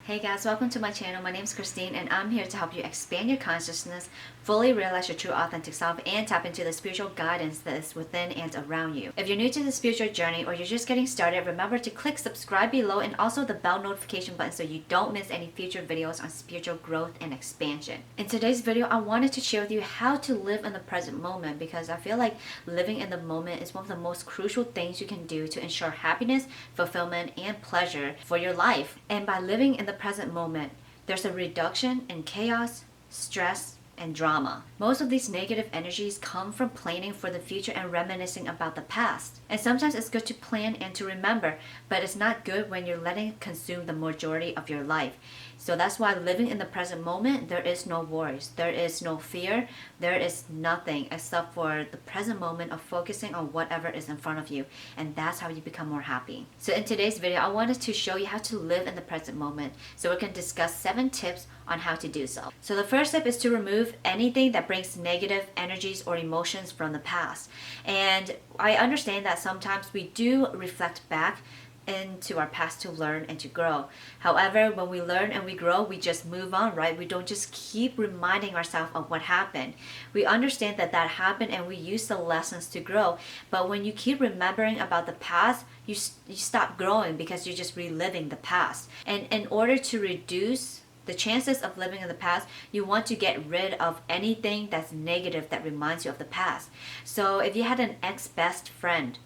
Hey guys, welcome to my channel. My name is Christine and I'm here to help you expand your consciousness, fully realize your true authentic self, and tap into the spiritual guidance that is within and around you. If you're new to the spiritual journey or you're just getting started, remember to click subscribe below and also the bell notification button so you don't miss any future videos on spiritual growth and expansion. In today's video, I wanted to share with you how to live in the present moment because I feel like living in the moment is one of the most crucial things you can do to ensure happiness, fulfillment, and pleasure for your life. And by living in the present moment, there's a reduction in chaos, stress, and drama. Most of these negative energies come from planning for the future and reminiscing about the past. And sometimes it's good to plan and to remember, but it's not good when you're letting it consume the majority of your life. So that's why living in the present moment, there is no worries, there is no fear, there is nothing except for the present moment of focusing on whatever is in front of you. And that's how you become more happy. So in today's video, I wanted to show you how to live in the present moment. So we can discuss 7 tips on how to do so. So the first step is to remove anything that brings negative energies or emotions from the past. And I understand that sometimes we do reflect back into our past to learn and to grow. However, when we learn and we grow, we just move on, right? We don't just keep reminding ourselves of what happened. We understand that that happened and we use the lessons to grow. But when you keep remembering about the past, you stop growing because you're just reliving the past. And in order to reduce the chances of living in the past, you want to get rid of anything that's negative that reminds you of the past. So if you had an ex-best friend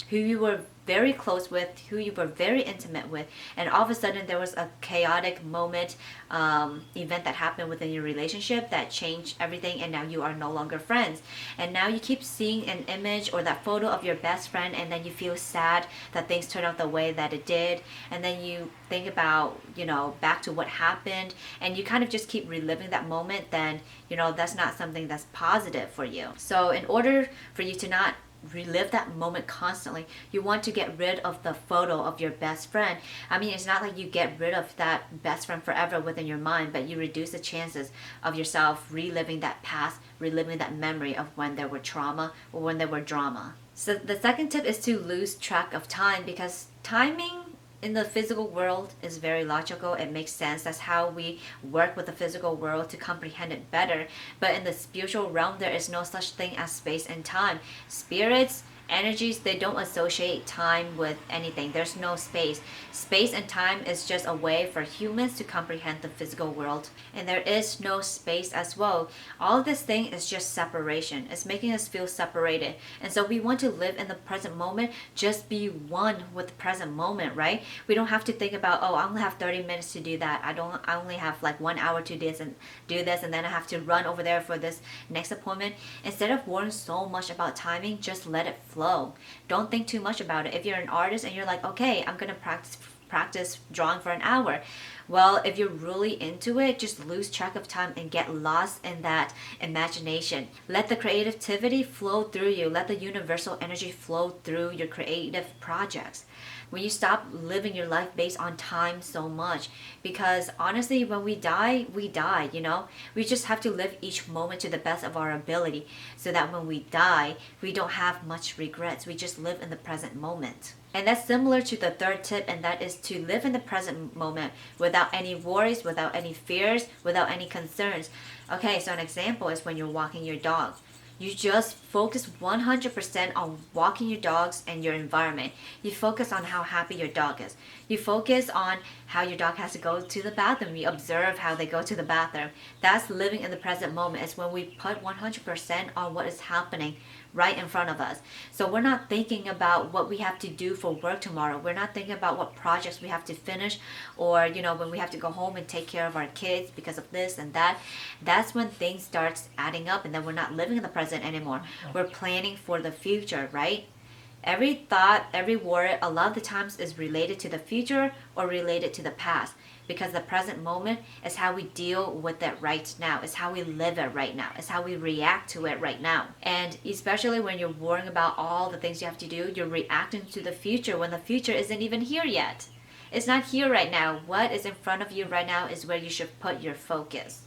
who you were very close with, who you were very intimate with, and all of a sudden there was a chaotic moment, event that happened within your relationship that changed everything, and now you are no longer friends. And now you keep seeing an image or that photo of your best friend, and then you feel sad that things turned out the way that it did, and then you think about, back to what happened, and you kind of just keep reliving that moment. Then that's not something that's positive for you. So in order for you to not relive that moment constantly, you want to get rid of the photo of your best friend. I mean, it's not like you get rid of that best friend forever within your mind, but you reduce the chances of yourself reliving that past, reliving that memory of when there were trauma or when there were drama. So the second tip is to lose track of time, because timing in the physical world is very logical. It makes sense. That's how we work with the physical world to comprehend it better. But in the spiritual realm, there is no such thing as space and time. Spirits, energies, they don't associate time with anything. There's no space. Space and time is just a way for humans to comprehend the physical world. And there is no space as well. All this thing is just separation. It's making us feel separated. And so we want to live in the present moment, just be one with the present moment, right? We don't have to think about, oh, I only have 30 minutes to do that. I only have like 1 hour to do this, and then I have to run over there for this next appointment. Instead of worrying so much about timing, just let it flow. Don't think too much about it. If you're an artist and you're like, okay, I'm gonna practice drawing for an hour. Well, if you're really into it, just lose track of time and get lost in that imagination. Let the creativity flow through you. Let the universal energy flow through your creative projects. When you stop living your life based on time so much, because honestly, when we die, we die, We just have to live each moment to the best of our ability so that when we die, we don't have much regrets. We just live in the present moment. And that's similar to the third tip, and that is to live in the present moment without any worries, without any fears, without any concerns. Okay, so an example is when you're walking your dog. You just focus 100% on walking your dogs and your environment. You focus on how happy your dog is. You focus on how your dog has to go to the bathroom. You observe how they go to the bathroom. That's living in the present moment. It's when we put 100% on what is happening right in front of us. So we're not thinking about what we have to do for work tomorrow. We're not thinking about what projects we have to finish, or when we have to go home and take care of our kids because of this and that. That's when things starts adding up, and then we're not living in the present anymore. We're planning for the future, right? Every thought, every word, a lot of the times is related to the future or related to the past, because the present moment is how we deal with it right now. It's how we live it right now. It's how we react to it right now. And especially when you're worrying about all the things you have to do, you're reacting to the future when the future isn't even here yet. It's not here right now. What is in front of you right now is where you should put your focus.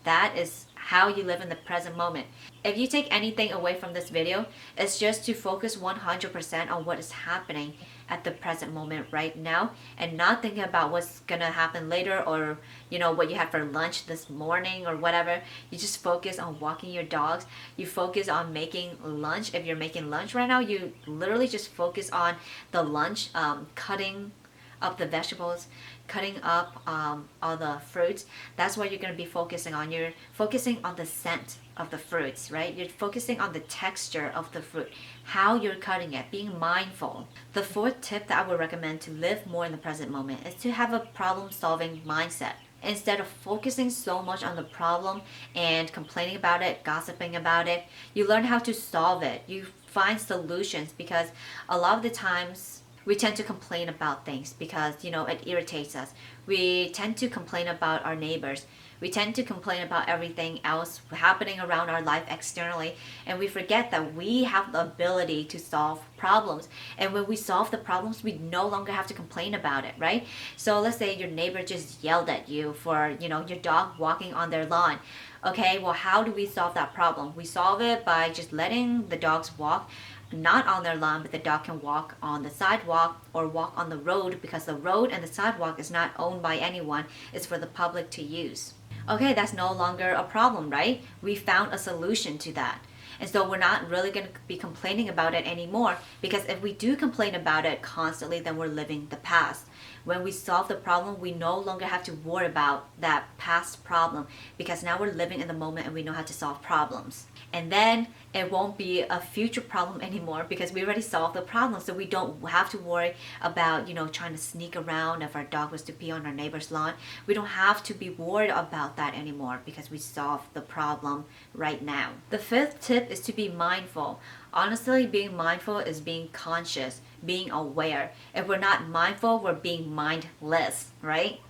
That is how you live in the present moment. If you take anything away from this video, it's just to focus 100% on what is happening at the present moment right now, and not thinking about what's gonna happen later, or what you had for lunch this morning or whatever. You just focus on walking your dogs. You focus on making lunch. If you're making lunch right now, you literally just focus on the lunch, cutting up the vegetables, cutting up all the fruits. That's what you're going to be focusing on. You're focusing on the scent of the fruits, right? You're focusing on the texture of the fruit, how you're cutting it, being mindful. The fourth tip that I would recommend to live more in the present moment is to have a problem-solving mindset. Instead of focusing so much on the problem and complaining about it, gossiping about it, you learn how to solve it. You find solutions, because a lot of the times we tend to complain about things because it irritates us. We tend to complain about our neighbors. We tend to complain about everything else happening around our life externally, and we forget that we have the ability to solve problems. And when we solve the problems, we no longer have to complain about it, right? So let's say your neighbor just yelled at you for your dog walking on their lawn. Okay, well, how do we solve that problem? We solve it by just letting the dogs walk, not on their lawn, but the dog can walk on the sidewalk or walk on the road, because the road and the sidewalk is not owned by anyone. It's for the public to use. Okay, that's no longer a problem, right? We found a solution to that. And so we're not really going to be complaining about it anymore, because if we do complain about it constantly, then we're living the past. When we solve the problem, we no longer have to worry about that past problem, because now we're living in the moment and we know how to solve problems. And then it won't be a future problem anymore, because we already solved the problem. So we don't have to worry about, trying to sneak around if our dog was to pee on our neighbor's lawn. We don't have to be worried about that anymore, because we solved the problem right now. The fifth tip is to be mindful. Honestly, being mindful is being conscious, being aware. If we're not mindful, we're being mindless, right?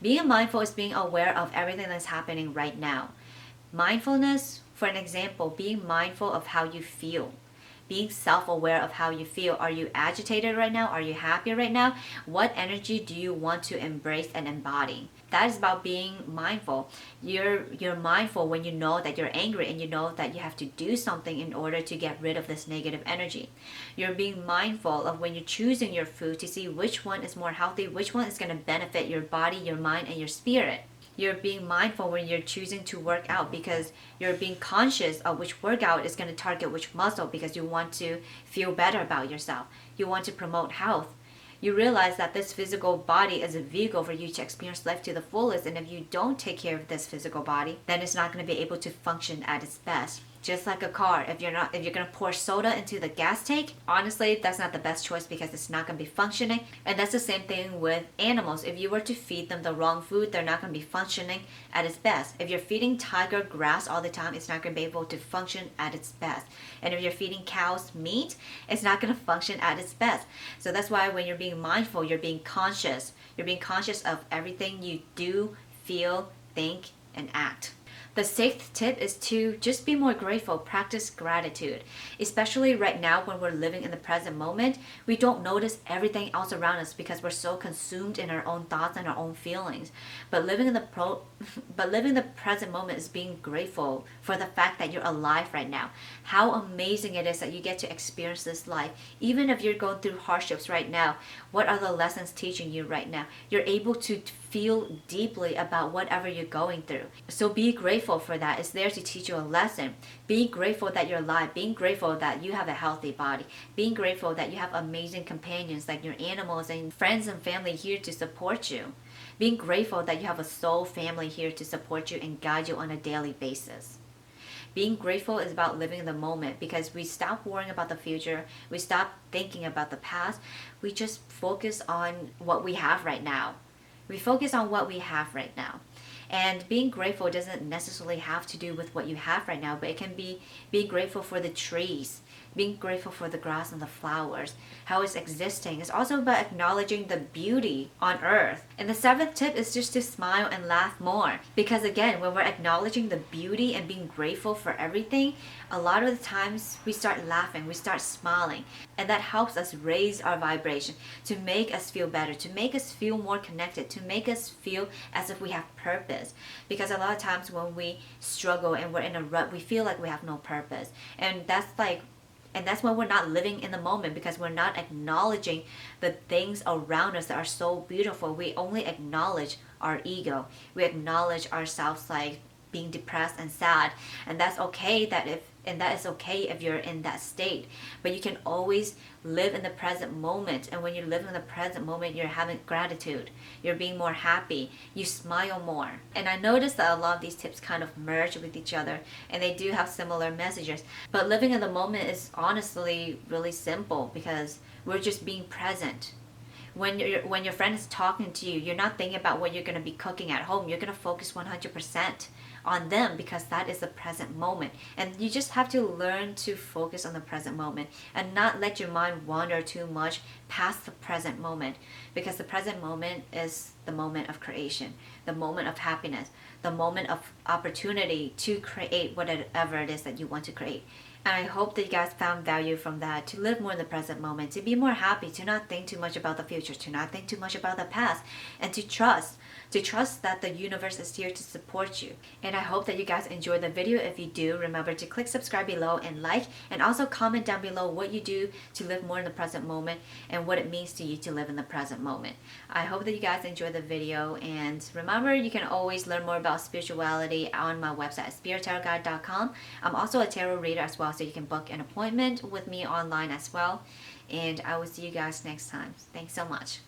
Being mindful is being aware of everything that's happening right now. Mindfulness, for an example, being mindful of how you feel. Being self-aware of how you feel. Are you agitated right now? Are you happy right now? What energy do you want to embrace and embody? That is about being mindful. You're mindful when you know that you're angry and you know that you have to do something in order to get rid of this negative energy. You're being mindful of when you're choosing your food to see which one is more healthy, which one is going to benefit your body, your mind, and your spirit. You're being mindful when you're choosing to work out, because you're being conscious of which workout is going to target which muscle, because you want to feel better about yourself. You want to promote health. You realize that this physical body is a vehicle for you to experience life to the fullest, and if you don't take care of this physical body, then it's not going to be able to function at its best. Just like a car, if you're going to pour soda into the gas tank, honestly, that's not the best choice, because it's not going to be functioning. And that's the same thing with animals. If you were to feed them the wrong food, they're not going to be functioning at its best. If you're feeding tiger grass all the time, it's not going to be able to function at its best. And if you're feeding cows meat, it's not going to function at its best. So that's why when you're being mindful, you're being conscious. You're being conscious of everything you do, feel, think, and act. The sixth tip is to just be more grateful, practice gratitude. Especially right now when we're living in the present moment, we don't notice everything else around us because we're so consumed in our own thoughts and our own feelings. But living in the present moment is being grateful for the fact that you're alive right now. How amazing it is that you get to experience this life. Even if you're going through hardships right now, what are the lessons teaching you right now? You're able to feel deeply about whatever you're going through. So be grateful for that. It's there to teach you a lesson. Being grateful that you're alive. Being grateful that you have a healthy body. Being grateful that you have amazing companions like your animals and friends and family here to support you. Being grateful that you have a soul family here to support you and guide you on a daily basis. Being grateful is about living in the moment, because we stop worrying about the future. We stop thinking about the past. We just focus on what we have right now. We focus on what we have right now. And being grateful doesn't necessarily have to do with what you have right now, but it can be being grateful for the trees, being grateful for the grass and the flowers, how it's existing. It's also about acknowledging the beauty on earth. And the seventh tip is just to smile and laugh more. Because again, when we're acknowledging the beauty and being grateful for everything, a lot of the times we start laughing, we start smiling. And that helps us raise our vibration, to make us feel better, to make us feel more connected, to make us feel as if we have purpose. Because a lot of times when we struggle and we're in a rut, we feel like we have no purpose. And And that's when we're not living in the moment, because we're not acknowledging the things around us that are so beautiful. We only acknowledge our ego. We acknowledge ourselves like being depressed and sad, and that's okay that is okay if you're in that state. But you can always live in the present moment, and when you live in the present moment, you're having gratitude, you're being more happy, you smile more. And I noticed that a lot of these tips kind of merge with each other, and they do have similar messages. But living in the moment is honestly really simple, because we're just being present. When your friend is talking to you, you're not thinking about what you're going to be cooking at home. You're going to focus 100% on them, because that is the present moment. And you just have to learn to focus on the present moment and not let your mind wander too much past the present moment, because the present moment is the moment of creation, the moment of happiness, the moment of opportunity to create whatever it is that you want to create. And I hope that you guys found value from that, to live more in the present moment, to be more happy, to not think too much about the future, to not think too much about the past, and to trust that the universe is here to support you. And I hope that you guys enjoyed the video. If you do, remember to click subscribe below and like, and also comment down below what you do to live more in the present moment and what it means to you to live in the present moment. I hope that you guys enjoyed the video, and remember, you can always learn more about spirituality on my website, spirittarotguide.com. I'm also a tarot reader as well, so you can book an appointment with me online as well. And I will see you guys next time. Thanks so much.